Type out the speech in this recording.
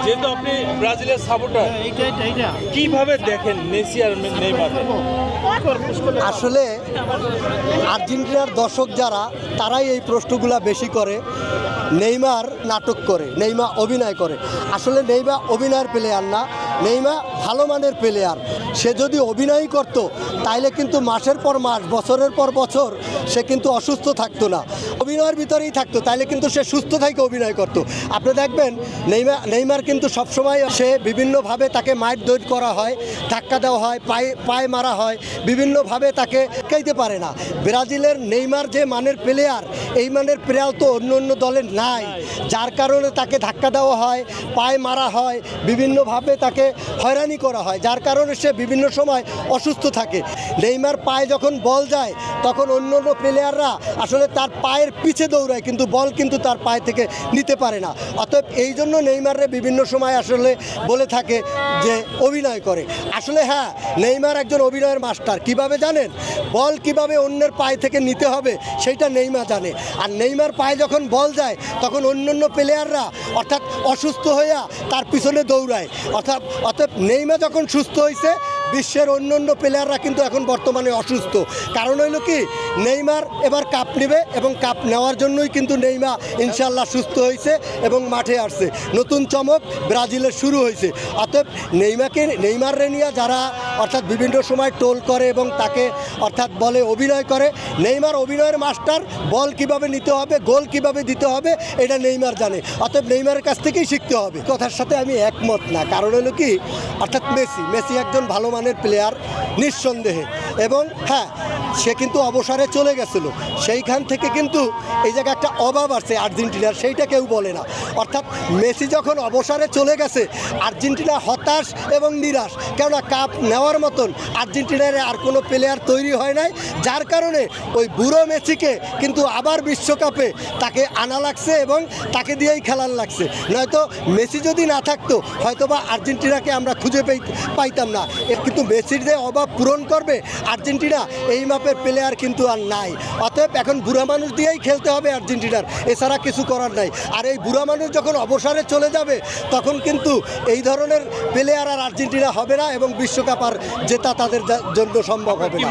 যেহেতু আপনি ব্রাজিলের সাপোর্টার, কিভাবে দেখেন মেসি আর নেইমার? আসলে আর্জেন্টিনার দর্শক যারা তারাই এই প্রশ্নগুলো বেশি করে। নেইমার নাটক করে, নেইমার অভিনয় করে। আসলে নেইমার অভিনয়ের প্লেয়ার না, নেইমার ভালো মানের প্লেয়ার। সে যদি অভিনয় করত তাইলে কিন্তু মাসের পর মাস, বছরের পর বছর সে কিন্তু অসুস্থ থাকতো না, অভিনয়ের ভিতরেই থাকতো। তাইলে কিন্তু সে সুস্থ থেকে অভিনয় করত। আপনি দেখবেন নেইমার কিন্তু সবসময় সে বিভিন্নভাবে তাকে মারধর করা হয়, ধাক্কা দেওয়া হয়, পায়ে মারা হয়, বিভিন্নভাবে তাকে খাইতে পারে না। ব্রাজিলের নেইমার যে মানের প্লেয়ার, এই মানের প্লেয়ার তো অন্য অন্য দলের নাই, যার কারণে তাকে ধাক্কা দেওয়া হয়, পায়ে মারা হয়, বিভিন্নভাবে তাকে হয়রানি করা হয়, যার কারণে সে বিভিন্ন সময় অসুস্থ থাকে। নেইমার পায়ে যখন বল যায় তখন অন্য অন্য প্লেয়াররা আসলে তার পায়ের পিছে দৌড়ায়, কিন্তু বল কিন্তু তার পায়ে থেকে নিতে পারে না। অতএব এই জন্য নেইমাররে বিভিন্ন সময় আসলে বলে থাকে যে অভিনয় করে। আসলে হ্যাঁ, নেইমার একজন অভিনয়ের মাস্টার। কিভাবে জানেন? বল কিভাবে অন্যের পায়ে থেকে নিতে হবে সেইটা নেইমার জানে। আর নেইমার পায়ে যখন বল যায় তখন অন্য প্লেয়াররা অর্থাৎ অসুস্থ হইয়া তার পিছনে দৌড়ায়। অর্থাৎ নেইমার যখন সুস্থ হয়েছে, বিশ্বের অন্য প্লেয়াররা কিন্তু এখন বর্তমানে অসুস্থ। কারণ হইল কি, নেইমার এবার কাপ নেবে এবং কাপ নেওয়ার জন্যই কিন্তু নেইমার ইনশাল্লাহ সুস্থ হয়েছে এবং মাঠে আসছে। নতুন চমক ব্রাজিলের শুরু হয়েছে। অতএব নেইমাররে নিয়ে যারা অর্থাৎ বিভিন্ন সময় টোল করে এবং তাকে অর্থাৎ বলে অভিনয় করে, নেইমার অভিনয়ের মাস্টার। বল কিভাবে নিতে হবে, গোল কিভাবে দিতে হবে, এটা নেইমার জানে। অতএব নেইমারের কাছ থেকেই শিখতে হবে। কথার সাথে আমি একমত না। কারণ হলো কি, অর্থাৎ মেসি একজন ভালো মানের প্লেয়ার নিঃসন্দেহে। এবং হ্যাঁ, সে কিন্তু অবসরে চলে গেছিল, সেইখান থেকে কিন্তু এই জায়গায় একটা অভাব আছে আর্জেন্টিনার, সেইটা কেউ বলে না। অর্থাৎ মেসি যখন অবসরে চলে গেছে, আর্জেন্টিনা হতাশ এবং নিরাশ। কেননা কাপ নেওয়ার মতন আর্জেন্টিনার আর কোনো প্লেয়ার তৈরি হয় নাই, যার কারণে ওই বুড়ো মেসিকে কিন্তু আবার বিশ্বকাপে তাকে আনা লাগছে এবং তাকে দিয়েই খেলার লাগছে। নয়তো মেসি যদি না থাকতো হয়তোবা আর্জেন্টিনাকে আমরা খুঁজে পাইতাম না। কিন্তু মেসির যে অভাব পূরণ করবে আর্জেন্টিনা, এই মাপের প্লেয়ার কিন্তু আর নাই। অতএব এখন বুড়া মানুষ দিয়েই খেলতে হবে আর্জেন্টিনার, এছাড়া কিছু করার নাই। আর এই বুড়া মানুষ যখন অবসরে চলে যাবে তখন কিন্তু এই ধরনের প্লেয়ার আর আর্জেন্টিনা হবে না এবং বিশ্বকাপ আর জেতা তাদের জন্য সম্ভব হবে না।